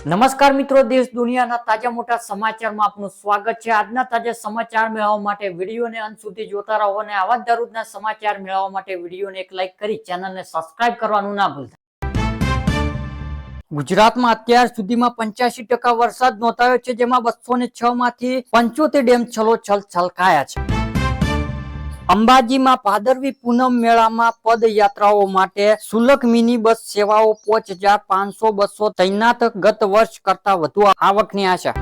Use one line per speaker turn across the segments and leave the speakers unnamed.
નમસ્કાર મિત્રો, દેશ દુનિયાના તાજા મોટા સમાચારમાં આપનું સ્વાગત છે। આજના તાજા સમાચાર મેળવવા માટે વિડીયોને અંત સુધી જોતા રહો અને આવા જ દરરોજના સમાચાર મેળવવા માટે વિડીયોને એક લાઈક કરી ચેનલને સબસ્ક્રાઇબ કરવાનું ના ભૂલતા। ગુજરાતમાં અત્યાર સુધીમાં 85% વરસાદ નોંધાયો છે, જેમાં 206 માંથી 75 ડેમ છલોછલ છલકાયા છે। અંબાજીમાં ભાદરવી પૂનમ મેળામાં પદયાત્રાઓ માટે શુલ્ક મિની બસ સેવાઓ 5500 બસો તૈનાત, ગત વર્ષ કરતા વધુ આવકની આશા।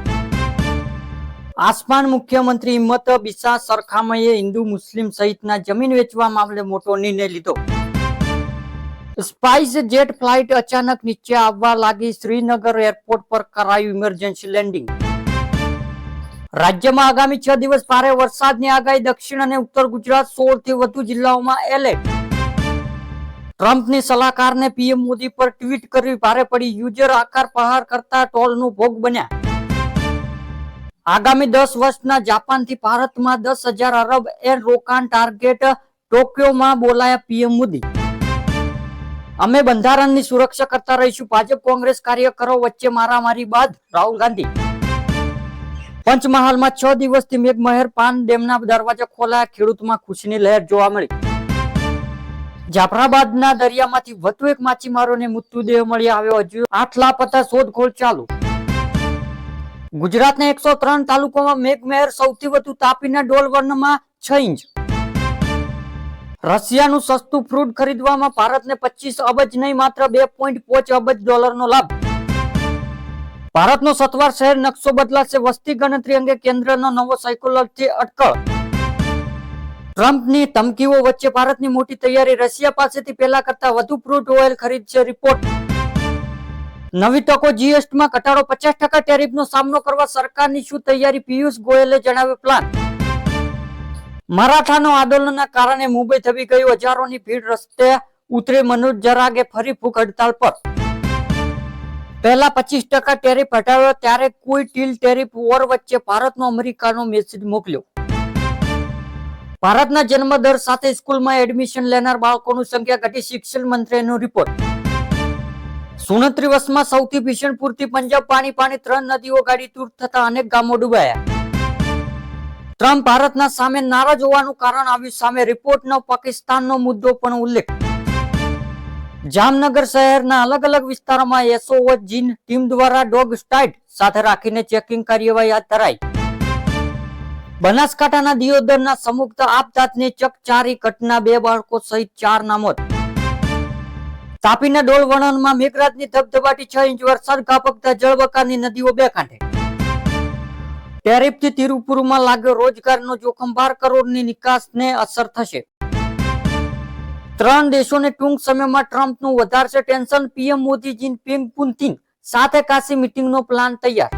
આસમાન મુખ્યમંત્રી હિંમત બિસ્સા સરખામણીએ હિન્દુ મુસ્લિમ સહિતના જમીન વેચવા મામલે મોટો નિર્ણય લીધો। સ્પાઇસ જેટ ફ્લાઇટ અચાનક નીચે આવવા લાગી, શ્રીનગર એરપોર્ટ પર કરાયું ઇમરજન્સી લેન્ડિંગ। રાજ્યમાં આગામી 6 દિવસ ભારે વરસાદની આગાહી, દક્ષિણ અને ઉત્તર ગુજરાત 16 થી વધુ જિલ્લાઓમાં એલર્ટ। ટ્રમ્પની સલાહકારને પીએમ મોદી પર ટ્વીટ કરવી ભારે પડી, યુઝર આકાર પ્રહાર કરતા ટ્રોલનો ભોગ બન્યા। આગામી 10 વર્ષના જાપાનથી ભારતમાં 10,000 અરબ એર રોકાણ ટાર્ગેટ, ટોક્યોમાં બોલાયા પીએમ મોદી। અમે બંધારણની સુરક્ષા કરતા રહીશું, ભાજપ કોંગ્રેસ કાર્યકરો વચ્ચે મારામારી બાદ રાહુલ ગાંધી। પંચમહાલમાં 6 દિવસથી મેઘમહેર, પાન ડેમના દરવાજા ખોલાયા, ખેડૂતમાં ખુશીની લહેર જોવા મળી। જાફરાબાદના દરિયામાંથી વધુ એક માછીમારોને મૃતદેહ મળી આવ્યો, હજુ 8 લાપતા, શોધખોળ ચાલુ। ગુજરાતના 103 તાલુકામાં મેઘમહેર, સૌથી વધુ તાપીના ડોલવણમાં 6 ઇંચ। રશિયાનું સસ્તું ફ્રૂટ ખરીદવામાં ભારતને 25 અબજ નહીં, માત્ર 2.5 અબજ ડોલરનો લાભ। ભારતનો સત્તવાર શહેર નકશો બદલાશે, વસ્તી ગણતરી અંગે કેન્દ્રનો નવો સાયકોલોજી અટકળ। ટ્રમ્પની ધમકીઓ વચ્ચે ભારતની મોટી તૈયારી, રશિયા પાસેથી પહેલા કરતા વધુ ક્રૂડ ઓઇલ ખરીદશે રિપોર્ટ। નવી તકો, જીએસટીમાં ઘટાડો, 50% ટેરિફનો સામનો કરવા સરકારની શું તૈયારી, પિયુષ ગોયલે જણાવ્યો પ્લાન। મરાઠાનો આંદોલનના કારણે મુંબઈ થવી ગયું, હજારોની ભીડ, રસ્તે ઉતરી મનોજ જરાગે ફરી ભૂખ હડતાલ પર। પહેલા 25% ટેરિફ હટાવ્યો, ત્યારે કોઈ ટીલ ટેરિફ વોર વચ્ચે ભારતનો અમેરિકાનો મેસેજ મોકલ્યો। ભારતના જન્મદર સાથે સ્કૂલમાં એડમિશન લેનાર બાળકોની સંખ્યા ઘટી, શિક્ષણ મંત્રીનો રિપોર્ટ। 67 વર્ષમાં સૌથી ભીષણ પૂરથી પંજાબ, પાણી 3 નદીઓ ગાડી તૂર થતા અનેક ગામો ડૂબાયા। ટ્રમ્પ ભારતના સામે નારાજ હોવાનું કારણ આવ્યું સામે, રિપોર્ટનો પાકિસ્તાનનો મુદ્દો પણ ઉલ્લેખ। જામનગર શહેરના અલગ અલગ વિસ્તારોમાં એસઓજી જીન ટીમ દ્વારા ડોગ સ્ટાઇટ સાથે રાખીને ચેકિંગ કાર્યવાહી હાથ ધરાઈ। બનાસકાંઠાના દિયોદરના સમુક્ત આપઘાતની ચકચારી ઘટના, 2 બાળકો સહિત 4 ના મોત। તાપીના ડોલવણમાં મેઘરાજની ધબધબાટી, 6 ઇંચ વરસાદ ખાબકતા જળબંબાકારની નદીઓ બે કાંઠે। ટેરિફથી તિરુપુરમાં લાગ્યો રોજગારનો જોખમ, 12 કરોડની નિકાસને અસર થશે। 3 દેશોને ટૂંક સમયમાં ટ્રમ્પનું વધારશે tension, PM Modi Jinping Putin સાથે કાશી મીટિંગનો પ્લાન તૈયાર।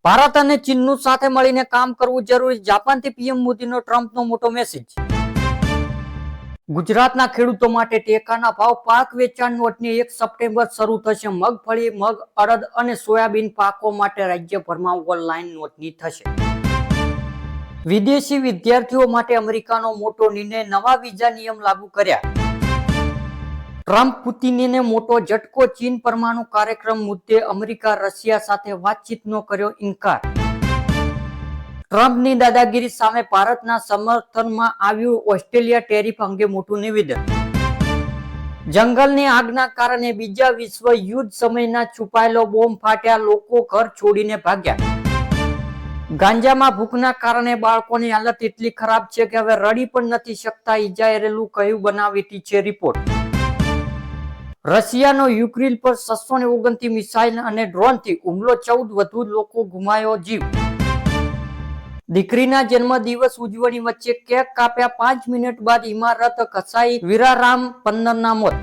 ભારત અને ચીનનું સાથે મળીને કામ કરવું જરૂરી, જાપાનથી પીએમ મોદીનો ટ્રમ્પનો મોટો મેસેજ। ગુજરાતના ખેડૂતો માટે ટેકાના ભાવ, પાક વેચાણ નોટની 1 સપ્ટેમ્બર શરૂ થશે। મગફળી, મગ, અડદ અને સોયાબીન પાકો માટે રાજ્યભરમાં ઓનલાઈન નોટની થશે। વિદેશી વિદ્યાર્થીઓ માટે અમેરિકાનો મોટો નિર્ણય, નવા વિઝા નિયમ લાગુ કર્યા। ટ્રમ્પ પુતિનને મોટો ઝટકો, ચીન પરમાણુ કાર્યક્રમ મુદ્દે અમેરિકા રશિયા સાથે વાતચીતનો કર્યો ઇનકાર। ટ્રમ્પની દાદાગીરી સામે ભારતના સમર્થનમાં આવ્યું ઓસ્ટ્રેલિયા ટેરિફ અંગે મોટું નિવેદન। જંગલની આગના કારણે બીજા વિશ્વ યુદ્ધ સમયના છુપાયેલો બોમ્બ ફાટ્યા, લોકો ઘર છોડીને ભાગ્યા। ગાંજામાં ભૂખના કારણે બાળકોની હાલત એટલી ખરાબ છે કે હવે રડી પણ નથી શકતા, ઇઝરાયેલું કહ્યું બનાવટી છે રિપોર્ટ। રશિયાનો યુક્રેન પર 629 મિસાઇલ અને ડ્રોનથી હુમલો, 14 વધુ લોકો ગુમાયો જીવ। દીકરીના જન્મદિવસ ઉજવણી વચ્ચે કેક કાપ્યા, 5 મિનિટ બાદ ઇમારત ખસાઈ, વીરારામ 15 ના મોત।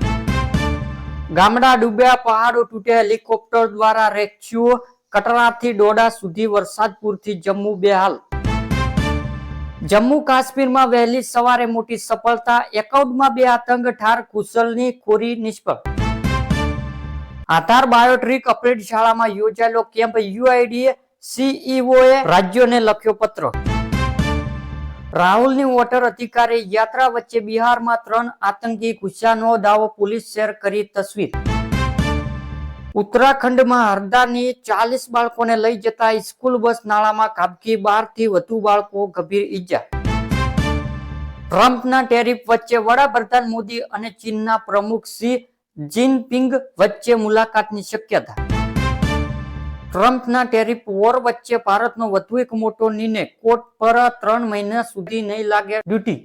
ગામડા ડૂબ્યા, પહાડો તૂટ્યા, હેલિકોપ્ટર દ્વારા રેસ્ક્યુ, કટરાથી ડોડા સુધી વરસાદપુરથી જમ્મુ બેહાલ। જમ્મુ કાશ્મીરમાં વહેલી સવારે મોટી સફળતા, એકાઉન્ટમાં 2 આતંક ઠાર, કુશલની ખોરી નિષ્ફળ। આધાર બાયોટ્રિક અપડેટ શાળામાં યોજાયેલો કેમ્પ, યુઆઈડીએ સીઈઓએ રાજ્યોને લખ્યો પત્ર। રાહુલની વોટર અધિકારી યાત્રા વચ્ચે બિહારમાં 3 આતંકી ઘૂસ્યાનો દાવો, પોલીસ શેર કરી તસવીર। ઉત્તરાખંડમાં હરદાની 40 બાળકોને લઈ જતા સ્કૂલ બસ નાળામાં ખાબકી, 12 થી વધુ બાળકો ગંભીર ઈજા. ટ્રમ્પના ટેરિફ વચ્ચે વડાપ્રધાન મોદી અને ચીનના પ્રમુખ શી જિનપિંગ વચ્ચે મુલાકાતની શક્યતા. ટ્રમ્પના ટેરિફ વોર વચ્ચે ભારતનો વધુ એક મોટો નિર્ણય, કોર્ટ પર 3 મહિના સુધી નહીં લાગે ડ્યુટી.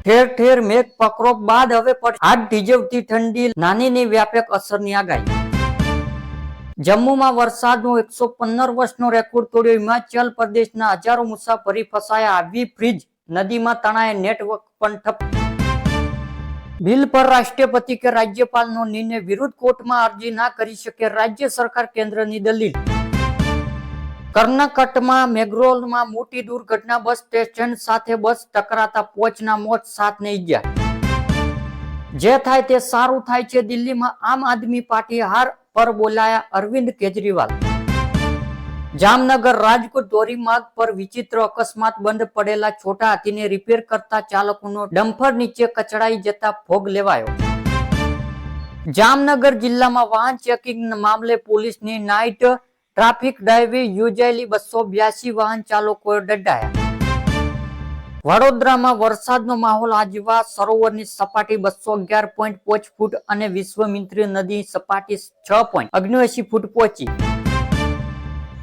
ઠેર ઠેર મેઘ પકરોપ બાદ હવે હાથ થીજવતી ઠંડી, નાનીની વ્યાપક અસરની આગાહી. જમ્મુમાં વરસાદનો 115 વર્ષનો રેકોર્ડ તોડ્યો. હિમાચલ પ્રદેશના હજારો મુસાફરી ફસાયા. આવી ફ્રીજ નદીમાં તણાય, નેટવર્ક પણ ઠપ. બિલ પર રાષ્ટ્રપતિ કે રાજ્યપાલનો નિર્ણય વિરુદ્ધ કોર્ટમાં અરજી ના કરી શકે રાજ્ય સરકાર, કેન્દ્રની દલીલ. કર્ણાટકમાં મેંગલોરમાં મોટી દુર્ઘટના, બસ સ્ટેશન સાથે બસ ટકરાતા 5ના મોત, 7ને ઈજા. જે થાય તે સારું થાય છે. દિલ્હીમાં આમ આદમી પાર્ટી હાર પર બોલાયા અરવિંદ કેજરીવાલ. જામનગર રાજકોટ ધોરીમાર્ગ પર વિચિત્ર અકસ્માત, બંધ પડેલા છોટા હાથીને રિપેર કરતા ચાલકોનો ડમ્પર નીચે કચડાઈ જતા ભોગ લેવાયો. જામનગર જિલ્લામાં વાહન ચેકિંગ મામલે પોલીસની નાઇટ ટ્રાફિક ડ્રાઈવ યોજાયેલી, 282 વાહન ચાલકો દંડાયા. વડોદરામાં વરસાદનો માહોલ, આજવા સરોવરની સપાટી 211.5 ફૂટ અને વિશ્વામિત્રી નદી સપાટી 6.79 ફૂટ પહોંચી.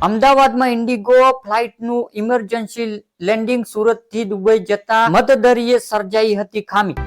અમદાવાદમાં ઇન્ડિગો ફ્લાઇટનું ઇમરજન્સી લેન્ડિંગ, સુરતથી દુબઈ જતા મધદરિયે સર્જાઈ હતી ખામી.